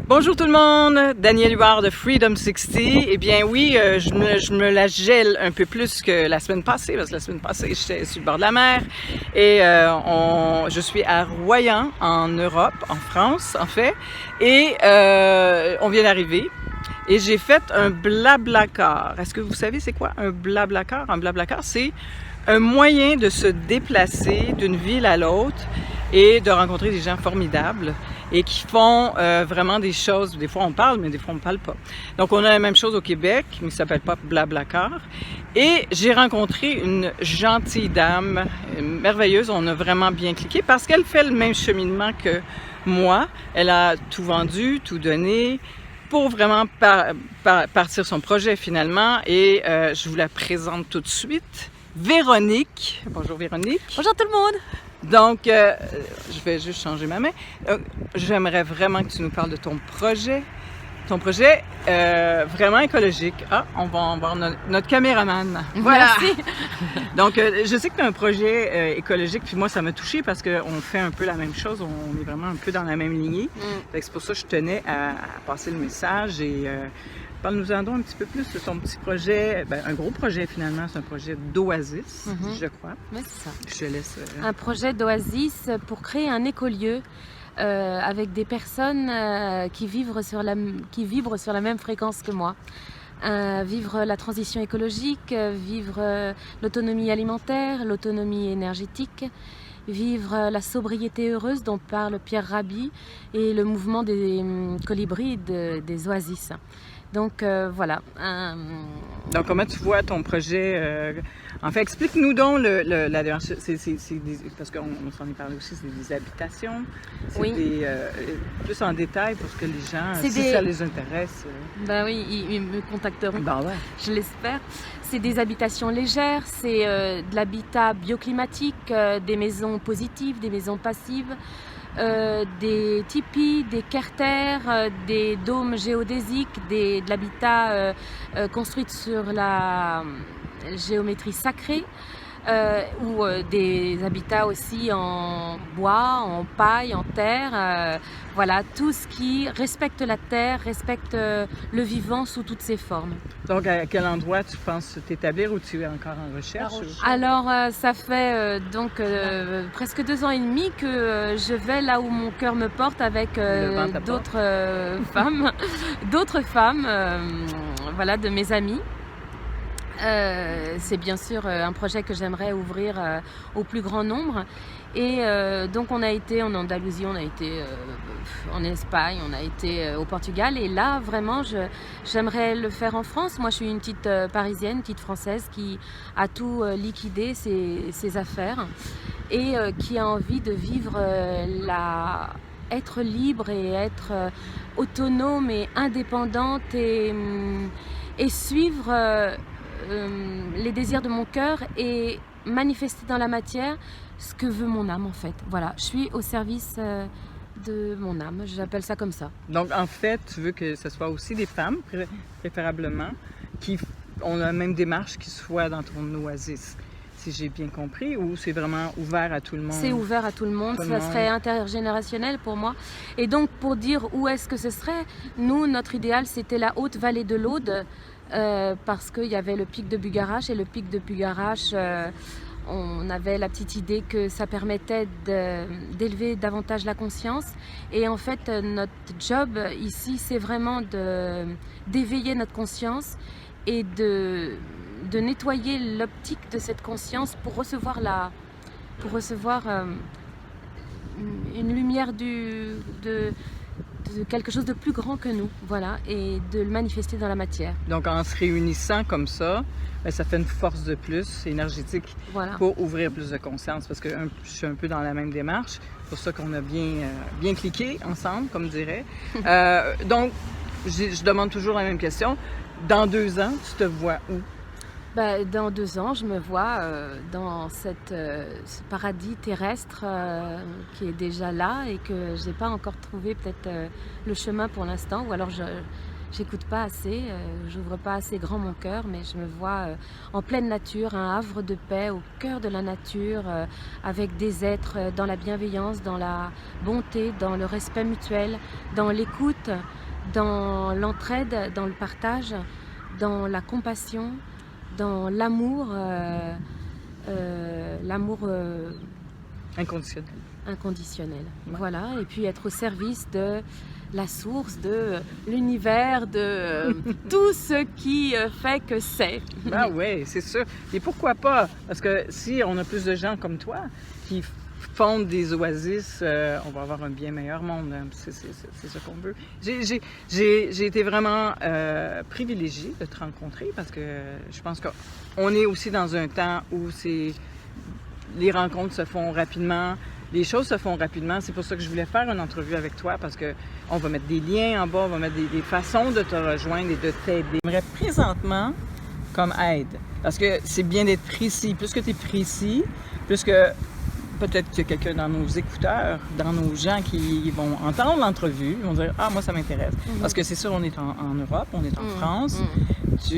Bonjour tout le monde, Danielle Huard de Freedom 60. Eh bien oui, je me la gèle un peu plus que la semaine passée, parce que la semaine passée, j'étais sur le bord de la mer et je suis à Royan, en Europe, en France en fait, et on vient d'arriver. Et j'ai fait un blablacar. Est-ce que vous savez c'est quoi un blablacar? Un blablacar, c'est un moyen de se déplacer d'une ville à l'autre et de rencontrer des gens formidables et qui font vraiment des choses. Des fois on parle, mais des fois on ne parle pas. Donc on a la même chose au Québec, mais ça s'appelle pas blablacar. Et j'ai rencontré une gentille dame, merveilleuse. On a vraiment bien cliqué parce qu'elle fait le même cheminement que moi. Elle a tout vendu, tout donné pour vraiment partir son projet finalement. Et je vous la présente tout de suite. Véronique. Bonjour Véronique. Bonjour tout le monde. Donc, je vais juste changer ma main. J'aimerais vraiment que tu nous parles de ton projet. Ton projet vraiment écologique. Ah, on va voir notre caméraman. Voilà. Merci. Donc, je sais que tu as un projet écologique, puis moi, ça m'a touchée parce qu'on fait un peu la même chose. On est vraiment un peu dans la même lignée. C'est pour ça que je tenais à passer le message et parle-nous-en donc un petit peu plus de ton petit projet, un gros projet finalement, c'est un projet d'oasis, je crois. Oui, c'est ça. Je te laisse. Un projet d'oasis pour créer un écolieu avec des personnes qui vibrent sur la même fréquence que moi. Vivre la transition écologique, vivre l'autonomie alimentaire, l'autonomie énergétique, vivre la sobriété heureuse dont parle Pierre Rabhi et le mouvement des colibris des oasis. Donc voilà. Donc comment tu vois ton projet en fait, explique-nous donc la démarche. Parce qu'on s'en est parlé aussi, c'est des habitations. C'est oui. Plus en détail pour que les gens, si ça les intéresse. Ben oui, ils me contacteront. Ben ouais. Je l'espère. C'est des habitations légères, c'est de l'habitat bioclimatique, des maisons positives, des maisons passives. Des tipis, des carters, des dômes géodésiques, de l'habitat construit sur la géométrie sacrée, ou des habitats aussi en bois, en paille, en terre. Voilà, tout ce qui respecte la terre, respecte le vivant sous toutes ses formes. Donc, à quel endroit tu penses t'établir ou tu es encore en recherche? Alors, ça fait presque 2 ans et demi que je vais là où mon cœur me porte avec d'autres femmes, voilà, de mes amis. C'est bien sûr un projet que j'aimerais ouvrir au plus grand nombre. Et donc on a été en Andalousie, on a été en Espagne, on a été au Portugal. Et là, vraiment, j'aimerais le faire en France. Moi, je suis une petite Parisienne, une petite Française qui a tout liquidé ses affaires et qui a envie de vivre être libre et être autonome et indépendante et suivre les désirs de mon cœur et manifester dans la matière ce que veut mon âme en fait. Voilà, je suis au service de mon âme, j'appelle ça comme ça. Donc en fait, tu veux que ce soit aussi des femmes, préférablement, qui ont la même démarche qui soit dans ton oasis, si j'ai bien compris, ou c'est vraiment ouvert à tout le monde? C'est ouvert à tout le monde, ça serait intergénérationnel pour moi. Et donc pour dire où est-ce que ce serait, nous, notre idéal c'était la haute vallée de l'Aude, parce qu'il y avait le pic de Bugarache et le pic de Bugarache, on avait la petite idée que ça permettait d'élever davantage la conscience. Et en fait, notre job ici, c'est vraiment d'éveiller notre conscience et de nettoyer l'optique de cette conscience pour recevoir une lumière de quelque chose de plus grand que nous, voilà, et de le manifester dans la matière. Donc en se réunissant comme ça, ça fait une force de plus énergétique, voilà, pour ouvrir plus de conscience, parce que je suis un peu dans la même démarche, c'est pour ça qu'on a bien cliqué ensemble, comme dirait. Donc, je demande toujours la même question. Dans 2 ans, tu te vois où? Dans 2 ans, je me vois dans ce paradis terrestre qui est déjà là et que je n'ai pas encore trouvé peut-être le chemin pour l'instant, ou alors j'écoute pas assez, j'ouvre pas assez grand mon cœur, mais je me vois en pleine nature, un havre de paix au cœur de la nature, avec des êtres dans la bienveillance, dans la bonté, dans le respect mutuel, dans l'écoute, dans l'entraide, dans le partage, dans la compassion, dans l'amour, l'amour Inconditionnel. inconditionnel. Ouais. Voilà, et puis être au service de la source, de l'univers, de tout ce qui fait que c'est. Ah oui, c'est sûr. Et pourquoi pas? Parce que si on a plus de gens comme toi qui fondent des oasis, on va avoir un bien meilleur monde. Hein. C'est ça qu'on veut. J'ai été vraiment privilégiée de te rencontrer parce que je pense qu'on est aussi dans un temps où les rencontres se font rapidement. Les choses se font rapidement. C'est pour ça que je voulais faire une entrevue avec toi parce qu'on va mettre des liens en bas, on va mettre des façons de te rejoindre et de t'aider. J'aimerais présentement comme aide parce que c'est bien d'être précis. Plus que tu es précis, plus que peut-être qu'il y a quelqu'un dans nos écouteurs, dans nos gens qui vont entendre l'entrevue, ils vont dire « Ah, moi, ça m'intéresse. Parce que c'est sûr, on est en Europe, on est en France.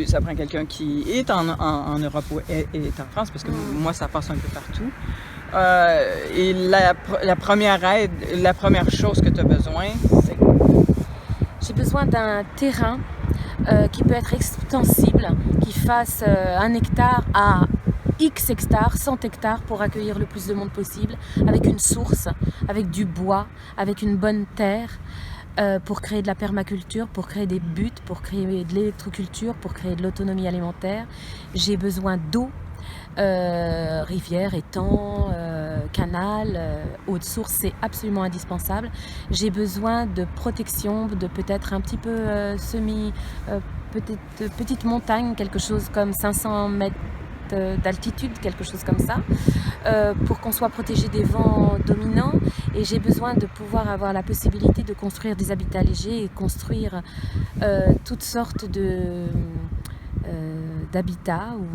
Ça prend quelqu'un qui est en Europe ou est en France parce que moi, ça passe un peu partout. Et la première aide, la première chose que tu as besoin, c'est... J'ai besoin d'un terrain qui peut être extensible, qui fasse 1 hectare à X hectares, 100 hectares pour accueillir le plus de monde possible, avec une source, avec du bois, avec une bonne terre, pour créer de la permaculture, pour créer des buts, pour créer de l'électroculture, pour créer de l'autonomie alimentaire. J'ai besoin d'eau. Rivière, étang, canal, eau de source, c'est absolument indispensable. J'ai besoin de protection, de peut-être un petit peu petite montagne, quelque chose comme 500 mètres d'altitude, quelque chose comme ça, pour qu'on soit protégé des vents dominants. Et j'ai besoin de pouvoir avoir la possibilité de construire des habitats légers et construire toutes sortes d'habitats ou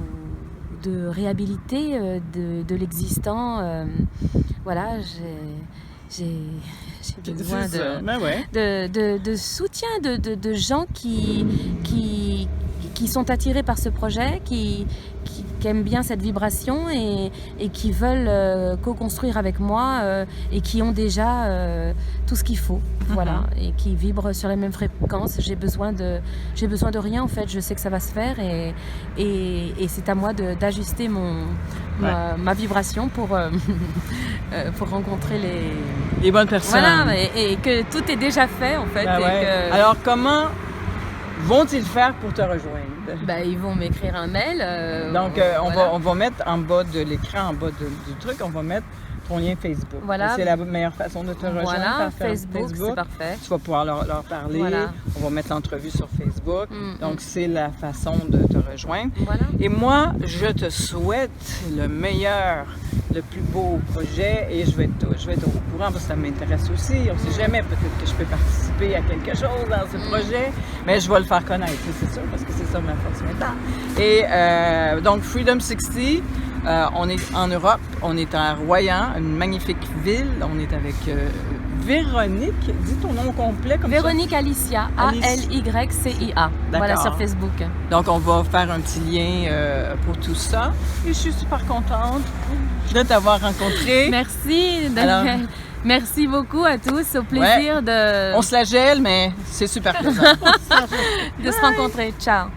de réhabiliter de l'existant. Voilà, j'ai besoin de soutien de gens qui sont attirés par ce projet, qui aiment bien cette vibration et qui veulent co-construire avec moi et qui ont déjà tout ce qu'il faut, voilà, et qui vibrent sur les mêmes fréquences. J'ai besoin de rien en fait, je sais que ça va se faire et c'est à moi d'ajuster ma vibration pour rencontrer les bonnes personnes. Voilà, et que tout est déjà fait en fait. Alors comment vont-ils faire pour te rejoindre? Ils vont m'écrire un mail. Donc, on va mettre en bas de l'écran, en bas du truc, on va mettre ton lien Facebook. Voilà. C'est la meilleure façon de te rejoindre. Voilà, Facebook, c'est parfait. Tu vas pouvoir leur parler. Voilà. On va mettre l'entrevue sur Facebook. Donc, c'est la façon de te rejoindre. Voilà. Et moi, je te souhaite le meilleur, le plus beau projet et je vais être au courant parce que ça m'intéresse aussi. On ne sait jamais, peut-être que je peux participer à quelque chose dans ce projet, mais je vais le faire connaître, c'est sûr, parce que c'est ça ma force maintenant. Et donc, Freedom 60, on est en Europe, on est à Royan, une magnifique ville. On est avec Véronique. Dis ton nom complet comme Véronique ça. Alicia, A-L-Y-C-I-A. Voilà, sur Facebook. Donc, on va faire un petit lien pour tout ça. Et je suis super contente de t'avoir rencontré. Merci, Daniel. Merci beaucoup à tous. Au plaisir de... On se la gèle, mais c'est super plaisant. de se rencontrer. Ciao.